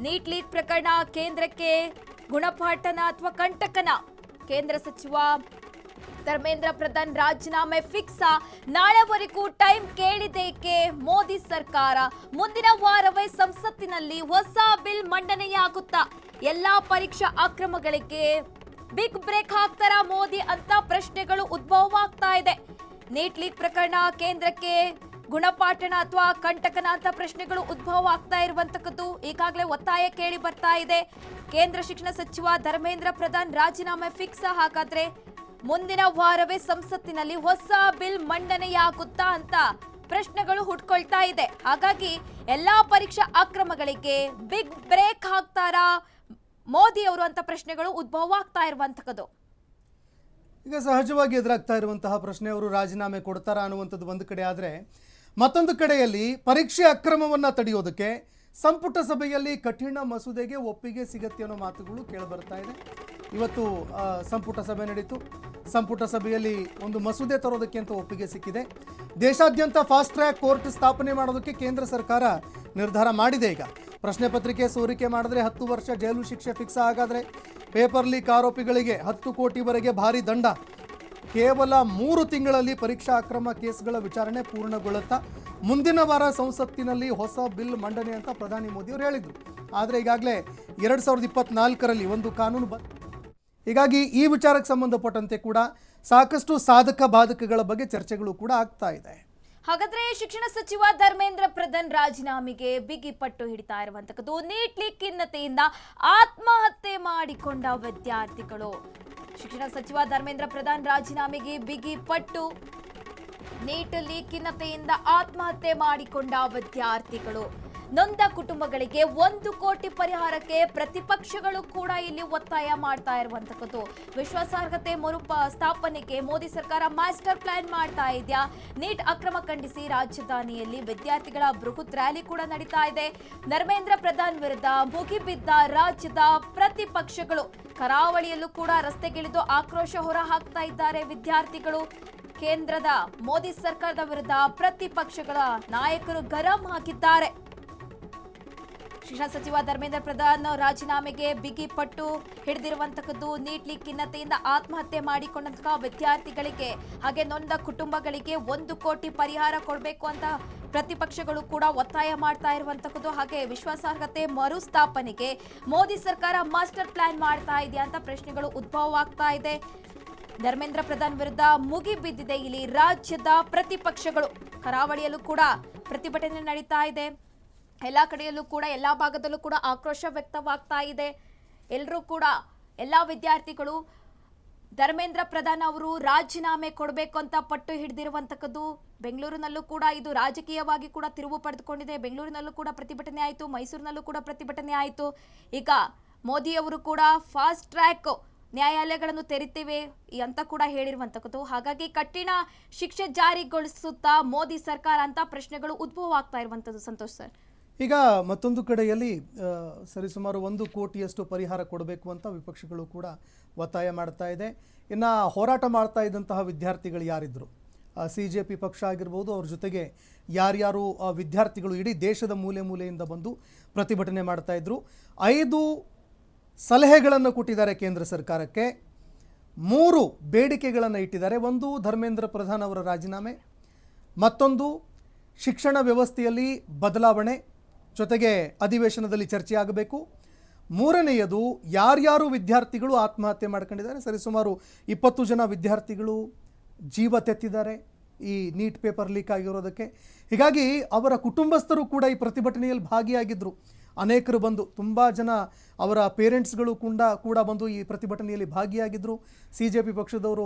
Neat leak ಪ್ರಕರಣ ಕೇಂದ್ರಕ್ಕೆ ಗುಣಪಾಠನ ಅಥವಾ ಕಂಟಕನ? ಕೇಂದ್ರ ಸಚಿವ ಧರ್ಮೇಂದ್ರ ಪ್ರಧಾನ್ ರಾಜೀನಾಮೆ ಫಿಕ್ಸ್. ನಾಳೆವರೆಗೂ ಟೈಮ್ ಕೇಳಿದೇಕೆ ಮೋದಿ ಸರ್ಕಾರ? ಮುಂದಿನ ವಾರವೇ ಸಂಸತ್ತಿನಲ್ಲಿ ಹೊಸ ಬಿಲ್ ಮಂಡನೆಯಾಗುತ್ತಾ? ಎಲ್ಲಾ ಪರೀಕ್ಷಾ ಅಕ್ರಮಗಳಿಗೆ ಬಿಗ್ ಬ್ರೇಕ್ ಹಾಕ್ತಾರಾ ಮೋದಿ ಅಂತ ಪ್ರಶ್ನೆಗಳು ಉದ್ಭವವಾಗ್ತಾ ಇದೆ. ನೀಟ್ ಲೀಕ್ ಪ್ರಕರಣ ಕೇಂದ್ರಕ್ಕೆ ಗುಣಪಾಠನ ಅಥವಾ ಕಂಟಕನ ಅಂತ ಪ್ರಶ್ನೆಗಳು ಉದ್ಭವ ಆಗ್ತಾ ಇರುವಂತಕ್ಕದ್ದು ಈಗಾಗಲೇ ಒತ್ತಾಯ ಕೇಳಿ ಬರ್ತಾ ಇದೆ. ಕೇಂದ್ರ ಶಿಕ್ಷಣ ಸಚಿವ ಧರ್ಮೇಂದ್ರ ಪ್ರಧಾನ್ ರಾಜೀನಾಮೆ ಫಿಕ್ಸ್. ಹಾಗಾದ್ರೆ ಮುಂದಿನ ವಾರವೇ ಸಂಸತ್ತಿನಲ್ಲಿ ಹೊಸ ಬಿಲ್ ಮಂಡನೆಯಾಗುತ್ತಾ ಅಂತ ಪ್ರಶ್ನೆಗಳು ಹುಟ್ಕೊಳ್ತಾ ಇದೆ. ಹಾಗಾಗಿ ಎಲ್ಲಾ ಪರೀಕ್ಷಾ ಅಕ್ರಮಗಳಿಗೆ ಬಿಗ್ ಬ್ರೇಕ್ ಹಾಕ್ತಾರಾ ಮೋದಿ ಅವರು ಅಂತ ಪ್ರಶ್ನೆಗಳು ಉದ್ಭವ ಆಗ್ತಾ ಇರುವಂತಕ್ಕದ್ದು. ಈಗ ಸಹಜವಾಗಿ ಎದುರಾಗ್ತಾ ಇರುವಂತಹ ಪ್ರಶ್ನೆ, ಅವರು ರಾಜೀನಾಮೆ ಕೊಡ್ತಾರಾ ಅನ್ನುವಂಥದ್ದು ಒಂದು ಕಡೆ ಆದರೆ, ಮತ್ತೊಂದು ಕಡೆಯಲ್ಲಿ ಪರೀಕ್ಷೆ ಅಕ್ರಮವನ್ನು ತಡೆಯೋದಕ್ಕೆ ಸಂಪುಟ ಸಭೆಯಲ್ಲಿ ಕಠಿಣ ಮಸೂದೆಗೆ ಒಪ್ಪಿಗೆ ಸಿಗತ್ತೆ ಅನ್ನೋ ಮಾತುಗಳು ಕೇಳಿಬರ್ತಾ ಇದೆ. ಇವತ್ತು ಸಂಪುಟ ಸಭೆ ನಡೀತು. ಸಂಪುಟ ಸಭೆಯಲ್ಲಿ ಒಂದು ಮಸೂದೆ ತರೋದಕ್ಕೆ ಅಂತ ಒಪ್ಪಿಗೆ ಸಿಕ್ಕಿದೆ. ದೇಶಾದ್ಯಂತ ಫಾಸ್ಟ್ ಟ್ರ್ಯಾಕ್ ಕೋರ್ಟ್ ಸ್ಥಾಪನೆ ಮಾಡೋದಕ್ಕೆ ಕೇಂದ್ರ ಸರ್ಕಾರ ನಿರ್ಧಾರ ಮಾಡಿದೆ. ಈಗ ಪ್ರಶ್ನೆ ಪತ್ರಿಕೆ ಸೋರಿಕೆ ಮಾಡಿದ್ರೆ 10 ವರ್ಷ ಜೈಲು ಶಿಕ್ಷೆ ಫಿಕ್ಸ್. ಹಾಗಾದರೆ ಪೇಪರ್ ಲೀಕ್ ಆರೋಪಿಗಳಿಗೆ 10 ಕೋಟಿವರೆಗೆ ಭಾರಿ ದಂಡ. ಕೇವಲ 3 ತಿಂಗಳಲ್ಲಿ ಪರೀಕ್ಷಾ ಅಕ್ರಮ ಕೇಸ್ಗಳ ವಿಚಾರಣೆ ಪೂರ್ಣಗೊಳ್ಳುತ್ತಾ ಮುಂದಿನ ವಾರ ಸಂಸತ್ತಿನಲ್ಲಿ ಹೊಸ ಬಿಲ್ ಮಂಡನೆ ಅಂತ ಪ್ರಧಾನಿ ಮೋದಿಯವರು ಹೇಳಿದರು. ಆದರೆ ಈಗಾಗಲೇ 2024ರಲ್ಲಿ ಒಂದು ಕಾನೂನು ಹೀಗಾಗಿ ಈ ವಿಚಾರಕ್ಕೆ ಸಂಬಂಧಪಟ್ಟಂತೆ ಕೂಡ ಸಾಕಷ್ಟು ಸಾಧಕ ಬಾಧಕಗಳ ಬಗ್ಗೆ ಚರ್ಚೆಗಳು ಕೂಡ ಆಗ್ತಾ ಇದೆ. ಹಾಗಾದ್ರೆ ಶಿಕ್ಷಣ ಸಚಿವ ಧರ್ಮೇಂದ್ರ ಪ್ರಧಾನ್ ರಾಜೀನಾಮೆಗೆ ಬಿಗಿ ಪಟ್ಟು ಹಿಡಿತಾ ಇರುವಂತಕ್ಕದ್ದು. ನೀಟ್ ಲೀಕ್ ಖಿನ್ನತೆಯಿಂದ ಆತ್ಮಹತ್ಯೆ ಮಾಡಿಕೊಂಡ ವಿದ್ಯಾರ್ಥಿಗಳು. ಶಿಕ್ಷಣ ಸಚಿವ ಧರ್ಮೇಂದ್ರ ಪ್ರಧಾನ್ ರಾಜೀನಾಮೆಗೆ ಬಿಗಿ ಪಟ್ಟು. ನೀಟ್ ಲೀಕ್ ಖಿನ್ನತೆಯಿಂದ ಆತ್ಮಹತ್ಯೆ ಮಾಡಿಕೊಂಡ ವಿದ್ಯಾರ್ಥಿಗಳು, ನೊಂದ ಕುಟುಂಬಗಳಿಗೆ 1 ಕೋಟಿ ಪರಿಹಾರಕ್ಕೆ ಪ್ರತಿಪಕ್ಷಗಳು ಕೂಡ ಇಲ್ಲಿ ಒತ್ತಾಯ ಮಾಡ್ತಾ ಇರುವಂತಕ್ಕದ್ದು. ವಿಶ್ವಾಸಾರ್ಹತೆ ಮರುಸ್ಥಾಪನೆಗೆ ಮೋದಿ ಸರ್ಕಾರ ಮಾಸ್ಟರ್ ಪ್ಲಾನ್ ಮಾಡ್ತಾ ಇದೆಯಾ? ನೀಟ್ ಅಕ್ರಮ ಖಂಡಿಸಿ ರಾಜಧಾನಿಯಲ್ಲಿ ವಿದ್ಯಾರ್ಥಿಗಳ ಬೃಹತ್ ರ್ಯಾಲಿ ಕೂಡ ನಡೀತಾ ಇದೆ. ಧರ್ಮೇಂದ್ರ ಪ್ರಧಾನ್ ವಿರುದ್ಧ ಮುಗಿಬಿದ್ದ ರಾಜ್ಯದ ಪ್ರತಿಪಕ್ಷಗಳು. ಕರಾವಳಿಯಲ್ಲೂ ಕೂಡ ರಸ್ತೆಗಿಳಿದು ಆಕ್ರೋಶ ಹೊರ ಹಾಕ್ತಾ ಇದ್ದಾರೆ ವಿದ್ಯಾರ್ಥಿಗಳು. ಕೇಂದ್ರದ ಮೋದಿ ಸರ್ಕಾರದ ವಿರುದ್ಧ ಪ್ರತಿಪಕ್ಷಗಳ ನಾಯಕರು ಗರಂ ಹಾಕಿದ್ದಾರೆ. ಶಿಕ್ಷಣ ಸಚಿವ ಧರ್ಮೇಂದ್ರ ಪ್ರಧಾನ್ ರಾಜೀನಾಮೆಗೆ ಬಿಗಿ ಪಟ್ಟು ಹಿಡಿದಿರುವಂತಕ್ಕದ್ದು. ನೀಟ್ ಲೀಕ್ ಖಿನ್ನತೆಯಿಂದ ಆತ್ಮಹತ್ಯೆ ಮಾಡಿಕೊಂಡಂತಹ ವಿದ್ಯಾರ್ಥಿಗಳಿಗೆ ಹಾಗೆ ನೊಂದ ಕುಟುಂಬಗಳಿಗೆ 1 ಕೋಟಿ ಪರಿಹಾರ ಕೊಡಬೇಕು ಅಂತ ಪ್ರತಿಪಕ್ಷಗಳು ಕೂಡ ಒತ್ತಾಯ ಮಾಡ್ತಾ ಇರುವಂತಕ್ಕದ್ದು. ಹಾಗೆ ವಿಶ್ವಾಸಾರ್ಹತೆ ಮರುಸ್ಥಾಪನೆಗೆ ಮೋದಿ ಸರ್ಕಾರ ಮಾಸ್ಟರ್ ಪ್ಲಾನ್ ಮಾಡ್ತಾ ಇದೆಯಾ ಅಂತ ಪ್ರಶ್ನೆಗಳು ಉದ್ಭವವಾಗ್ತಾ ಇದೆ. ಧರ್ಮೇಂದ್ರ ಪ್ರಧಾನ್ ವಿರುದ್ಧ ಮುಗಿಬಿದ್ದಿದೆ ಇಲ್ಲಿ ರಾಜ್ಯದ ಪ್ರತಿಪಕ್ಷಗಳು. ಕರಾವಳಿಯಲ್ಲೂ ಕೂಡ ಪ್ರತಿಭಟನೆ ನಡೀತಾ ಇದೆ. ಎಲ್ಲಾ ಕಡೆಯಲ್ಲೂ ಕೂಡ ಎಲ್ಲಾ ಭಾಗದಲ್ಲೂ ಕೂಡ ಆಕ್ರೋಶ ವ್ಯಕ್ತವಾಗ್ತಾ ಇದೆ. ಎಲ್ಲರೂ ಕೂಡ ಎಲ್ಲಾ ವಿದ್ಯಾರ್ಥಿಗಳು ಧರ್ಮೇಂದ್ರ ಪ್ರಧಾನ್ ಅವರು ರಾಜೀನಾಮೆ ಕೊಡಬೇಕು ಅಂತ ಪಟ್ಟು ಹಿಡಿದಿರುವಂತಕ್ಕದ್ದು. ಬೆಂಗಳೂರಿನಲ್ಲೂ ಕೂಡ ಇದು ರಾಜಕೀಯವಾಗಿ ಕೂಡ ತಿರುವು ಪಡೆದುಕೊಂಡಿದೆ. ಬೆಂಗಳೂರಿನಲ್ಲೂ ಕೂಡ ಪ್ರತಿಭಟನೆ ಆಯಿತು, ಮೈಸೂರಿನಲ್ಲೂ ಕೂಡ ಪ್ರತಿಭಟನೆ ಆಯಿತು. ಈಗ ಮೋದಿ ಅವರು ಕೂಡ ಫಾಸ್ಟ್ ಟ್ರ್ಯಾಕ್ ನ್ಯಾಯಾಲಯಗಳನ್ನು ತೆರಿತೇವೆ ಅಂತ ಕೂಡ ಹೇಳಿರುವಂತಕ್ಕದ್ದು. ಹಾಗಾಗಿ ಕಠಿಣ ಶಿಕ್ಷೆ ಜಾರಿಗೊಳಿಸುತ್ತಾ ಮೋದಿ ಸರ್ಕಾರ ಅಂತ ಪ್ರಶ್ನೆಗಳು ಉದ್ಭವ ಆಗ್ತಾ ಇರುವಂತದ್ದು. ಸಂತೋಷ್ ಸರ್, ಈಗ ಮತ್ತೊಂದು ಕಡೆಯಲ್ಲಿ ಸರಿಸುಮಾರು 1 ಕೋಟಿಯಷ್ಟು ಪರಿಹಾರ ಕೊಡಬೇಕು ಅಂತ ವಿಪಕ್ಷಗಳು ಕೂಡ ಒತ್ತಾಯ ಮಾಡ್ತಾ ಇದೆ. ಇನ್ನು ಹೋರಾಟ ಮಾಡ್ತಾ ಇದ್ದಂತಹ ವಿದ್ಯಾರ್ಥಿಗಳು ಯಾರಿದ್ರು, CJP ಪಕ್ಷ ಆಗಿರ್ಬೋದು, ಅವ್ರ ಜೊತೆಗೆ ಯಾರ್ಯಾರು ವಿದ್ಯಾರ್ಥಿಗಳು ಇಡೀ ದೇಶದ ಮೂಲೆ ಮೂಲೆಯಿಂದ ಬಂದು ಪ್ರತಿಭಟನೆ ಮಾಡ್ತಾ ಇದ್ರು. 5 ಸಲಹೆಗಳನ್ನು ಕೊಟ್ಟಿದ್ದಾರೆ ಕೇಂದ್ರ ಸರ್ಕಾರಕ್ಕೆ. 3 ಬೇಡಿಕೆಗಳನ್ನು ಇಟ್ಟಿದ್ದಾರೆ. ಒಂದು ಧರ್ಮೇಂದ್ರ ಪ್ರಧಾನ್ ಅವರ ರಾಜೀನಾಮೆ, ಮತ್ತೊಂದು ಶಿಕ್ಷಣ ವ್ಯವಸ್ಥೆಯಲ್ಲಿ ಬದಲಾವಣೆ, ಜೊತೆಗೆ ಅಧಿವೇಶನದಲ್ಲಿ ಚರ್ಚೆ ಆಗಬೇಕು. 3ನೇಯದು ಯಾರ್ಯಾರು ವಿದ್ಯಾರ್ಥಿಗಳು ಆತ್ಮಹತ್ಯೆ ಮಾಡ್ಕೊಂಡಿದ್ದಾರೆ. ಸರಿಸುಮಾರು 20 ಜನ ವಿದ್ಯಾರ್ಥಿಗಳು ಜೀವ ತೆತ್ತಿದ್ದಾರೆ ಈ ನೀಟ್ ಪೇಪರ್ ಲೀಕ್ ಆಗಿರೋದಕ್ಕೆ. ಹೀಗಾಗಿ ಅವರ ಕುಟುಂಬಸ್ಥರು ಕೂಡ ಈ ಪ್ರತಿಭಟನೆಯಲ್ಲಿ ಭಾಗಿಯಾಗಿದ್ದರು. ಅನೇಕರು ಬಂದು, ತುಂಬ ಜನ ಅವರ ಪೇರೆಂಟ್ಸ್ಗಳು ಕೂಡ ಬಂದು ಈ ಪ್ರತಿಭಟನೆಯಲ್ಲಿ ಭಾಗಿಯಾಗಿದ್ದರು. CJP ಪಕ್ಷದವರು,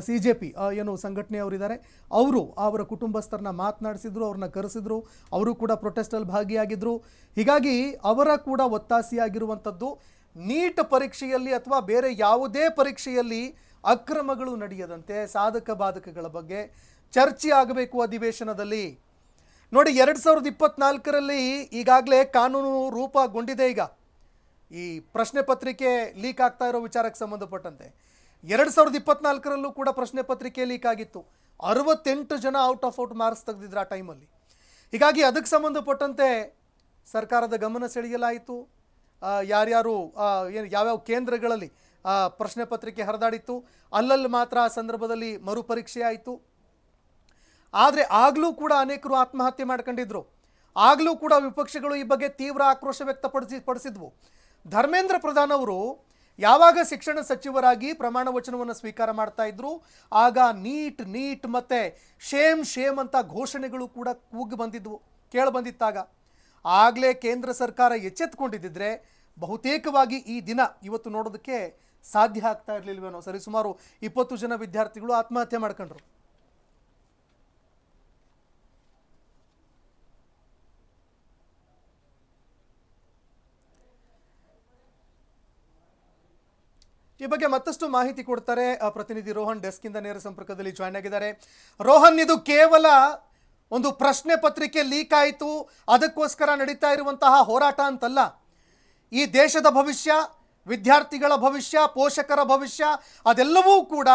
CJP ಏನು ಸಂಘಟನೆಯವರಿದ್ದಾರೆ, ಅವರು ಅವರ ಕುಟುಂಬಸ್ಥರನ್ನ ಮಾತನಾಡಿಸಿದ್ರು, ಅವ್ರನ್ನ ಕರೆಸಿದ್ರು. ಅವರು ಕೂಡ ಪ್ರೊಟೆಸ್ಟಲ್ಲಿ ಭಾಗಿಯಾಗಿದ್ದರು. ಹೀಗಾಗಿ ಅವರ ಕೂಡ ಒತ್ತಾಸೆಯಾಗಿರುವಂಥದ್ದು ನೀಟ್ ಪರೀಕ್ಷೆಯಲ್ಲಿ ಅಥವಾ ಬೇರೆ ಯಾವುದೇ ಪರೀಕ್ಷೆಯಲ್ಲಿ ಅಕ್ರಮಗಳು ನಡೆಯದಂತೆ ಸಾಧಕ ಬಾಧಕಗಳ ಬಗ್ಗೆ ಚರ್ಚೆ ಆಗಬೇಕು ಅಧಿವೇಶನದಲ್ಲಿ. ನೋಡಿ, 2024ರಲ್ಲಿ ಈಗಾಗಲೇ ಕಾನೂನು ರೂಪುಗೊಂಡಿದೆ. ಈಗ ಈ ಪ್ರಶ್ನೆ ಪತ್ರಿಕೆ ಲೀಕ್ ಆಗ್ತಾ ಇರೋ ವಿಚಾರಕ್ಕೆ ಸಂಬಂಧಪಟ್ಟಂತೆ 2024ರಲ್ಲೂ ಕೂಡ ಪ್ರಶ್ನೆ ಪತ್ರಿಕೆ ಲೀಕ್ ಆಗಿತ್ತು. 68 ಜನ ಔಟ್ ಮಾರ್ಕ್ಸ್ ತೆಗೆದಿದ್ರು ಆ ಟೈಮಲ್ಲಿ. ಹೀಗಾಗಿ ಅದಕ್ಕೆ ಸಂಬಂಧಪಟ್ಟಂತೆ ಸರ್ಕಾರದ ಗಮನ ಸೆಳೆಯಲಾಯಿತು. ಯಾರ್ಯಾರು ಏನು ಯಾವ್ಯಾವ ಕೇಂದ್ರಗಳಲ್ಲಿ ಪ್ರಶ್ನೆ ಪತ್ರಿಕೆ ಹರಿದಾಡಿತ್ತು, ಅಲ್ಲಲ್ಲಿ ಮಾತ್ರ ಆ ಸಂದರ್ಭದಲ್ಲಿ ಮರುಪರೀಕ್ಷೆ ಆಯಿತು. ಆದರೆ ಆಗಲೂ ಕೂಡ ಅನೇಕರು ಆತ್ಮಹತ್ಯೆ ಮಾಡ್ಕೊಂಡಿದ್ರು. ಆಗಲೂ ಕೂಡ ವಿಪಕ್ಷಗಳು ಈ ಬಗ್ಗೆ ತೀವ್ರ ಆಕ್ರೋಶ ವ್ಯಕ್ತಪಡಿಸಿದ್ವು. ಧರ್ಮೇಂದ್ರ ಪ್ರಧಾನ್ ಅವರು ಯಾವಾಗ ಶಿಕ್ಷಣ ಸಚಿವರಾಗಿ ಪ್ರಮಾಣ ವಚನವನ್ನು ಸ್ವೀಕಾರ ಮಾಡ್ತಾ ಇದ್ರು, ಆಗ ನೀಟ್ ಮತ್ತೆ ಶೇಮ್ ಅಂತ ಘೋಷಣೆಗಳು ಕೂಡ ಕೇಳಿಬಂದಿತ್ತಾಗ. ಆಗಲೇ ಕೇಂದ್ರ ಸರ್ಕಾರ ಎಚ್ಚೆತ್ತುಕೊಂಡಿದ್ದರೆ ಬಹುತೇಕವಾಗಿ ಈ ದಿನ ಇವತ್ತು ನೋಡೋದಕ್ಕೆ ಸಾಧ್ಯ ಆಗ್ತಾ ಇರಲಿಲ್ವೇನೋ. ಸರಿಸುಮಾರು 20 ಜನ ವಿದ್ಯಾರ್ಥಿಗಳು ಆತ್ಮಹತ್ಯೆ ಮಾಡ್ಕೊಂಡ್ರು. ಈ ಬಗ್ಗೆ ಮತ್ತಷ್ಟು ಮಾಹಿತಿ ಕೊಡ್ತಾರೆ ಪ್ರತಿನಿಧಿ ರೋಹನ್. ಡೆಸ್ಕಿಂದ ನೇರ ಸಂಪರ್ಕದಲ್ಲಿ ಜಾಯ್ನ್ ಆಗಿದ್ದಾರೆ. ರೋಹನ್, ಇದು ಕೇವಲ ಒಂದು ಪ್ರಶ್ನೆ ಪತ್ರಿಕೆ ಲೀಕ್ ಆಯಿತು ಅದಕ್ಕೋಸ್ಕರ ನಡೀತಾ ಇರುವಂತಹ ಹೋರಾಟ ಅಂತಲ್ಲ. ಈ ದೇಶದ ಭವಿಷ್ಯ, ವಿದ್ಯಾರ್ಥಿಗಳ ಭವಿಷ್ಯ, ಪೋಷಕರ ಭವಿಷ್ಯ ಅದೆಲ್ಲವೂ ಕೂಡ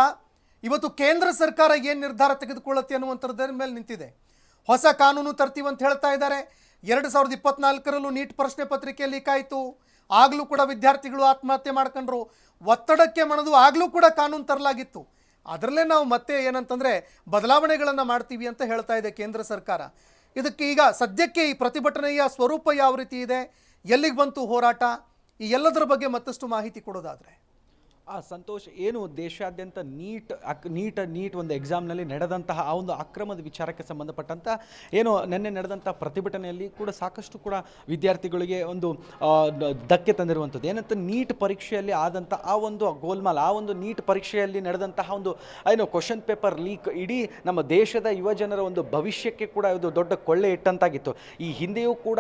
ಇವತ್ತು ಕೇಂದ್ರ ಸರ್ಕಾರ ಏನು ನಿರ್ಧಾರ ತೆಗೆದುಕೊಳ್ಳುತ್ತೆ ಅನ್ನುವಂಥದ್ರ ಮೇಲೆ ನಿಂತಿದೆ. ಹೊಸ ಕಾನೂನು ತರ್ತೀವಂತ ಹೇಳ್ತಾ ಇದ್ದಾರೆ. 2024ರಲ್ಲೂ ನೀಟ್ ಪ್ರಶ್ನೆ ಪತ್ರಿಕೆ ಲೀಕ್ ಆಯಿತು, ಆಗಲೂ ಕೂಡ ವಿದ್ಯಾರ್ಥಿಗಳು ಆತ್ಮಹತ್ಯೆ ಮಾಡ್ಕೊಂಡ್ರು. ಒತ್ತಡಕ್ಕೆ ಮಣಿದು ಆಗಲೂ ಕೂಡ ಕಾನೂನು ತರಲಾಗಿತ್ತು. ಅದರಲ್ಲೇ ನಾವು ಮತ್ತೆ ಏನಂತಂದರೆ ಬದಲಾವಣೆಗಳನ್ನು ಮಾಡ್ತೀವಿ ಅಂತ ಹೇಳ್ತಾ ಇದೆ ಕೇಂದ್ರ ಸರ್ಕಾರ. ಇದಕ್ಕೆ ಈಗ ಸದ್ಯಕ್ಕೆ ಈ ಪ್ರತಿಭಟನೆಯ ಸ್ವರೂಪ ಯಾವ ರೀತಿ ಇದೆ, ಎಲ್ಲಿಗೆ ಬಂತು ಹೋರಾಟ, ಈ ಎಲ್ಲದರ ಬಗ್ಗೆ ಮತ್ತಷ್ಟು ಮಾಹಿತಿ ಕೊಡೋದಾದರೆ. ಸಂತೋಷ್, ಏನು ದೇಶಾದ್ಯಂತ ನೀಟ್ ಒಂದು ಎಕ್ಸಾಮ್ನಲ್ಲಿ ನಡೆದಂತಹ ಆ ಒಂದು ಅಕ್ರಮದ ವಿಚಾರಕ್ಕೆ ಸಂಬಂಧಪಟ್ಟಂಥ ಏನು ನಿನ್ನೆ ನಡೆದಂಥ ಪ್ರತಿಭಟನೆಯಲ್ಲಿ ಕೂಡ ಸಾಕಷ್ಟು ಕೂಡ ವಿದ್ಯಾರ್ಥಿಗಳಿಗೆ ಒಂದು ಧಕ್ಕೆ ತಂದಿರುವಂಥದ್ದು. ಏನಂತ ನೀಟ್ ಪರೀಕ್ಷೆಯಲ್ಲಿ ಆದಂಥ ಆ ಒಂದು ಗೋಲ್ಮಾಲ್, ಆ ಒಂದು ನೀಟ್ ಪರೀಕ್ಷೆಯಲ್ಲಿ ನಡೆದಂತಹ ಒಂದು ಏನು ಕ್ವಶನ್ ಪೇಪರ್ ಲೀಕ್ ಇಡೀ ನಮ್ಮ ದೇಶದ ಯುವಜನರ ಒಂದು ಭವಿಷ್ಯಕ್ಕೆ ಕೂಡ ಇದು ದೊಡ್ಡ ಕೊಳ್ಳೆ ಇಟ್ಟಂತಾಗಿತ್ತು. ಈ ಹಿಂದೆಯೂ ಕೂಡ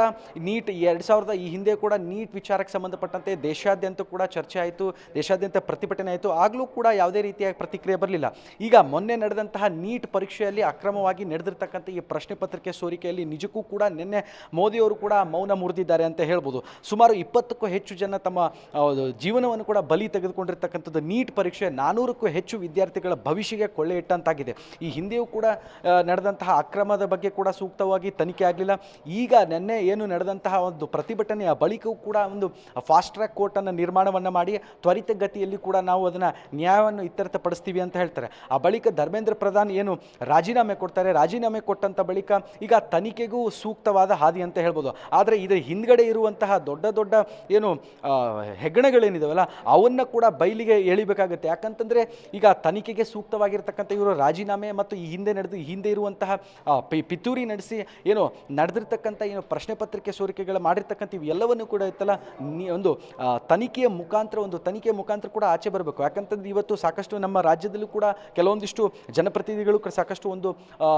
ನೀಟ್ 2000 ಈ ಹಿಂದೆ ಕೂಡ ನೀಟ್ ವಿಚಾರಕ್ಕೆ ಸಂಬಂಧಪಟ್ಟಂತೆ ದೇಶಾದ್ಯಂತ ಕೂಡ ಚರ್ಚೆ ಆಯಿತು, ದೇಶಾದ್ಯಂತ ಪ್ರತಿಭಟನೆ ಆಯಿತು. ಆಗಲೂ ಕೂಡ ಯಾವುದೇ ರೀತಿಯ ಪ್ರತಿಕ್ರಿಯೆ ಬರಲಿಲ್ಲ. ಈಗ ಮೊನ್ನೆ ನಡೆದಂತಹ ನೀಟ್ ಪರೀಕ್ಷೆಯಲ್ಲಿ ಅಕ್ರಮವಾಗಿ ನಡೆದಿರ್ತಕ್ಕಂಥ ಈ ಪ್ರಶ್ನೆ ಪತ್ರಿಕೆ ಸೋರಿಕೆಯಲ್ಲಿ ನಿಜಕ್ಕೂ ಕೂಡ ನಿನ್ನೆ ಮೋದಿಯವರು ಕೂಡ ಮೌನ ಮುರಿದಿದ್ದಾರೆ ಅಂತ ಹೇಳ್ಬೋದು. ಸುಮಾರು 20ಕ್ಕೂ ಹೆಚ್ಚು ಜನ ತಮ್ಮ ಜೀವನವನ್ನು ಕೂಡ ಬಲಿ ತೆಗೆದುಕೊಂಡಿರ್ತಕ್ಕಂಥದ್ದು ನೀಟ್ ಪರೀಕ್ಷೆ 400ಕ್ಕೂ ಹೆಚ್ಚು ವಿದ್ಯಾರ್ಥಿಗಳ ಭವಿಷ್ಯಕ್ಕೆ ಕೊಳ್ಳೆ ಇಟ್ಟಂತಾಗಿದೆ. ಈ ಹಿಂದೆಯೂ ಕೂಡ ನಡೆದಂತಹ ಅಕ್ರಮದ ಬಗ್ಗೆ ಕೂಡ ಸೂಕ್ತವಾಗಿ ತನಿಖೆ ಆಗಲಿಲ್ಲ. ಈಗ ನಿನ್ನೆ ಏನು ನಡೆದಂತಹ ಒಂದು ಪ್ರತಿಭಟನೆಯ ಬಳಿಕವೂ ಕೂಡ ಒಂದು ಫಾಸ್ಟ್ ಟ್ರ್ಯಾಕ್ ಕೋರ್ಟನ್ನು ನಿರ್ಮಾಣವನ್ನು ಮಾಡಿ ತ್ವರಿತಗತಿಯಲ್ಲಿ ಕೂಡ ನಾವು ಅದನ್ನು ನ್ಯಾಯವನ್ನು ಇತ್ಯರ್ಥಪಡಿಸ್ತೀವಿ ಅಂತ ಹೇಳ್ತಾರೆ. ಆ ಬಳಿಕ ಧರ್ಮೇಂದ್ರ ಪ್ರಧಾನ್ ಏನು ರಾಜೀನಾಮೆ ಕೊಡ್ತಾರೆ, ರಾಜೀನಾಮೆ ಕೊಟ್ಟಂಥ ಬಳಿಕ ಈಗ ತನಿಖೆಗೂ ಸೂಕ್ತವಾದ ಹಾದಿ ಅಂತ ಹೇಳ್ಬೋದು. ಆದರೆ ಇದರ ಹಿಂದ್ಗಡೆ ಇರುವಂತಹ ದೊಡ್ಡ ದೊಡ್ಡ ಏನು ಹೆಗ್ಗಣಗಳೇನಿದಾವಲ್ಲ ಅವನ್ನು ಕೂಡ ಬಯಲಿಗೆ ಎಳಿಬೇಕಾಗುತ್ತೆ. ಯಾಕಂತಂದರೆ ಈಗ ತನಿಖೆಗೆ ಸೂಕ್ತವಾಗಿರ್ತಕ್ಕಂಥ ಇವರು ರಾಜೀನಾಮೆ ಮತ್ತು ಈ ಹಿಂದೆ ಇರುವಂತಹ ಪಿತೂರಿ ನಡೆಸಿ ಏನು ನಡೆದಿರ್ತಕ್ಕಂಥ ಏನು ಪ್ರಶ್ನೆ ಪತ್ರಿಕೆ ಸೋರಿಕೆಗಳು ಮಾಡಿರ್ತಕ್ಕಂಥ ಇವೆಲ್ಲವನ್ನು ಕೂಡ ಇತ್ತಲ್ಲ ಒಂದು ತನಿಖೆಯ ಮುಖಾಂತರ ಕೂಡ ಆಚೆ ಬರಬೇಕು. ಯಾಕಂತಂದ್ರೆ ಇವತ್ತು ಸಾಕಷ್ಟು ನಮ್ಮ ರಾಜ್ಯದಲ್ಲೂ ಕೂಡ ಕೆಲವೊಂದಿಷ್ಟು ಜನಪ್ರತಿನಿಧಿಗಳು ಸಾಕಷ್ಟು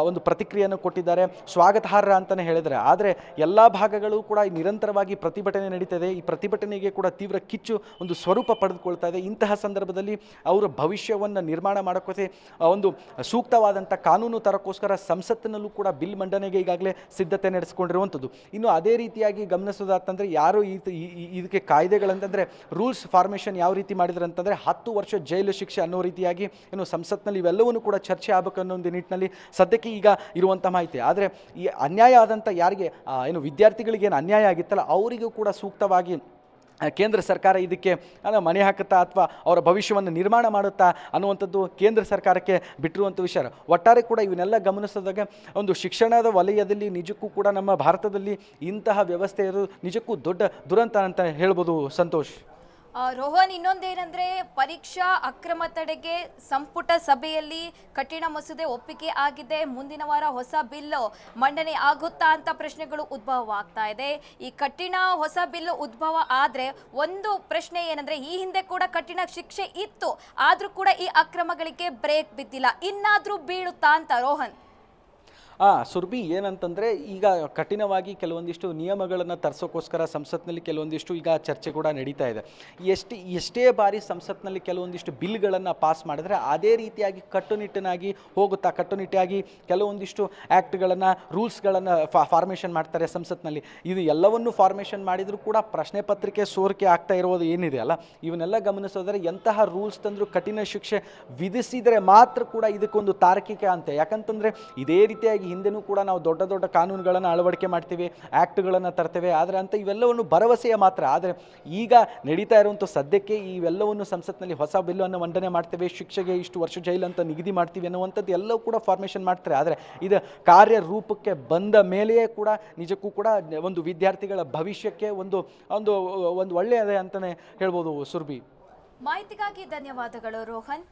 ಒಂದು ಪ್ರತಿಕ್ರಿಯೆಯನ್ನು ಕೊಟ್ಟಿದ್ದಾರೆ, ಸ್ವಾಗತಾರ್ಹ ಅಂತಲೇ ಹೇಳಿದ್ದಾರೆ. ಆದರೆ ಎಲ್ಲ ಭಾಗಗಳು ಕೂಡ ನಿರಂತರವಾಗಿ ಪ್ರತಿಭಟನೆ ನಡೀತದೆ. ಈ ಪ್ರತಿಭಟನೆಗೆ ಕೂಡ ತೀವ್ರ ಕಿಚ್ಚು ಒಂದು ಸ್ವರೂಪ ಪಡೆದುಕೊಳ್ತಾ ಇದೆ. ಇಂತಹ ಸಂದರ್ಭದಲ್ಲಿ ಅವರ ಭವಿಷ್ಯವನ್ನು ನಿರ್ಮಾಣ ಮಾಡೋಕ್ಕೆ ಒಂದು ಸೂಕ್ತವಾದಂಥ ಕಾನೂನು ತರಕ್ಕೋಸ್ಕರ ಸಂಸತ್ತಿನಲ್ಲೂ ಕೂಡ ಬಿಲ್ ಮಂಡನೆಗೆ ಈಗಾಗಲೇ ಸಿದ್ಧತೆ ನಡೆಸಿಕೊಂಡಿರುವಂಥದ್ದು. ಇನ್ನು ಅದೇ ರೀತಿಯಾಗಿ ಗಮನಿಸೋದಾತಂದರೆ ಯಾರು ಇದಕ್ಕೆ ಕಾಯ್ದೆಗಳಂತಂದರೆ ರೂಲ್ಸ್ ಫಾರ್ಮೇಷನ್ ಯಾವ ರೀತಿ ಮಾಡಿದ್ರೆ ಅಂತಂದರೆ 10 ವರ್ಷ ಜೈಲು ಶಿಕ್ಷೆ ಅನ್ನೋ ರೀತಿಯಾಗಿ ಏನು ಸಂಸತ್ನಲ್ಲಿ ಇವೆಲ್ಲವನ್ನೂ ಕೂಡ ಚರ್ಚೆ ಆಗಬೇಕು ಅನ್ನೋ ಒಂದು ನಿಟ್ಟಿನಲ್ಲಿ ಸದ್ಯಕ್ಕೆ ಈಗ ಇರುವಂಥ ಮಾಹಿತಿ. ಆದರೆ ಈ ಅನ್ಯಾಯ ಆದಂಥ ಯಾರಿಗೆ ಏನು ವಿದ್ಯಾರ್ಥಿಗಳಿಗೆ ಏನು ಅನ್ಯಾಯ ಆಗಿತ್ತಲ್ಲ ಅವರಿಗೂ ಕೂಡ ಸೂಕ್ತವಾಗಿ ಕೇಂದ್ರ ಸರ್ಕಾರ ಇದಕ್ಕೆ ಮಣೆ ಹಾಕುತ್ತಾ ಅಥವಾ ಅವರ ಭವಿಷ್ಯವನ್ನು ನಿರ್ಮಾಣ ಮಾಡುತ್ತಾ ಅನ್ನುವಂಥದ್ದು ಕೇಂದ್ರ ಸರ್ಕಾರಕ್ಕೆ ಬಿಟ್ಟಿರುವಂಥ ವಿಚಾರ. ಒಟ್ಟಾರೆ ಕೂಡ ಇವನ್ನೆಲ್ಲ ಗಮನಿಸಿದಾಗ ಒಂದು ಶಿಕ್ಷಣದ ವಲಯದಲ್ಲಿ ನಿಜಕ್ಕೂ ಕೂಡ ನಮ್ಮ ಭಾರತದಲ್ಲಿ ಇಂತಹ ವ್ಯವಸ್ಥೆ ಇರೋದು ನಿಜಕ್ಕೂ ದೊಡ್ಡ ದುರಂತ ಅಂತ ಹೇಳ್ಬೋದು ಸಂತೋಷ್. ರೋಹನ್, ಇನ್ನೊಂದೇನೆಂದ್ರೆ ಪರೀಕ್ಷಾ ಅಕ್ರಮ ತಡೆಗೆ ಸಂಪುಟ ಸಭೆಯಲ್ಲಿ ಕಠಿಣ ಮಸೂದೆ ಒಪ್ಪಿಗೆ ಆಗಿದೆ. ಮುಂದಿನ ವಾರ ಹೊಸ ಬಿಲ್ ಮಂಡನೆ ಆಗುತ್ತಾ ಅಂತ ಪ್ರಶ್ನೆಗಳು ಉದ್ಭವವಾಗ್ತಾ ಇದೆ. ಈ ಕಠಿಣ ಹೊಸ ಬಿಲ್ ಉದ್ಭವ ಆದ್ರೆ ಒಂದು ಪ್ರಶ್ನೆ ಏನಂದ್ರೆ, ಈ ಹಿಂದೆ ಕೂಡ ಕಠಿಣ ಶಿಕ್ಷೆ ಇತ್ತು, ಆದ್ರೂ ಕೂಡ ಈ ಅಕ್ರಮಗಳಿಗೆ ಬ್ರೇಕ್ ಬಿದ್ದಿಲ್ಲ, ಇನ್ನಾದ್ರೂ ಬೀಳುತ್ತಾ ಅಂತ ರೋಹನ್? ಸುರ್ಬಿ, ಏನಂತಂದರೆ ಈಗ ಕಠಿಣವಾಗಿ ಕೆಲವೊಂದಿಷ್ಟು ನಿಯಮಗಳನ್ನು ತರಿಸೋಕ್ಕೋಸ್ಕರ ಸಂಸತ್ನಲ್ಲಿ ಕೆಲವೊಂದಿಷ್ಟು ಈಗ ಚರ್ಚೆ ಕೂಡ ನಡೀತಾ ಇದೆ. ಎಷ್ಟೇ ಬಾರಿ ಸಂಸತ್ನಲ್ಲಿ ಕೆಲವೊಂದಿಷ್ಟು ಬಿಲ್ಗಳನ್ನು ಪಾಸ್ ಮಾಡಿದ್ರೆ ಅದೇ ರೀತಿಯಾಗಿ ಕಟ್ಟುನಿಟ್ಟಾಗಿ ಕೆಲವೊಂದಿಷ್ಟು ಆ್ಯಕ್ಟ್ಗಳನ್ನು ರೂಲ್ಸ್ಗಳನ್ನು ಫಾರ್ಮೇಷನ್ ಮಾಡ್ತಾರೆ ಸಂಸತ್ನಲ್ಲಿ. ಇದು ಎಲ್ಲವನ್ನೂ ಫಾರ್ಮೇಷನ್ ಮಾಡಿದರೂ ಕೂಡ ಪ್ರಶ್ನೆ ಪತ್ರಿಕೆ ಸೋರಿಕೆ ಆಗ್ತಾ ಇರೋದು ಏನಿದೆ ಅಲ್ಲ, ಇವನ್ನೆಲ್ಲ ಗಮನಿಸೋದ್ರೆ ಎಂತಹ ರೂಲ್ಸ್ ತಂದರೂ ಕಠಿಣ ಶಿಕ್ಷೆ ವಿಧಿಸಿದರೆ ಮಾತ್ರ ಕೂಡ ಇದಕ್ಕೊಂದು ತಾರ್ಕಿಕ ಅಂತೆ. ಯಾಕಂತಂದರೆ ಇದೇ ರೀತಿಯಾಗಿ ಹಿಂದೆನೂ ಕೂಡ ನಾವು ದೊಡ್ಡ ದೊಡ್ಡ ಕಾನೂನುಗಳನ್ನು ಅಳವಡಿಕೆ ಮಾಡ್ತೀವಿ, ಆ್ಯಕ್ಟ್ಗಳನ್ನು ತರ್ತೇವೆ, ಆದರೆ ಅಂತ ಇವೆಲ್ಲವನ್ನು ಭರವಸೆಯ ಮಾತ್ರ. ಆದರೆ ಈಗ ನಡೀತಾ ಇರುವಂಥ ಸದ್ಯಕ್ಕೆ ಇವೆಲ್ಲವನ್ನು ಸಂಸತ್ನಲ್ಲಿ ಹೊಸ ಬಿಲ್ಲನ್ನು ಮಂಡನೆ ಮಾಡ್ತೇವೆ, ಶಿಕ್ಷೆಗೆ ಇಷ್ಟು ವರ್ಷ ಜೈಲು ಅಂತ ನಿಗದಿ ಮಾಡ್ತೀವಿ ಅನ್ನುವಂಥದ್ದು ಎಲ್ಲವೂ ಕೂಡ ಫಾರ್ಮೇಷನ್ ಮಾಡ್ತಾರೆ. ಆದರೆ ಇದು ಕಾರ್ಯರೂಪಕ್ಕೆ ಬಂದ ಮೇಲೆಯೇ ಕೂಡ ನಿಜಕ್ಕೂ ಕೂಡ ಒಂದು ವಿದ್ಯಾರ್ಥಿಗಳ ಭವಿಷ್ಯಕ್ಕೆ ಒಂದು ಒಂದು ಒಂದು ಒಳ್ಳೆಯದೇ ಅಂತಲೇ ಹೇಳ್ಬೋದು. ಸುರ್ಭಿ, ಮಾಹಿತಿಗಾಗಿ ಧನ್ಯವಾದಗಳು ರೋಹನ್.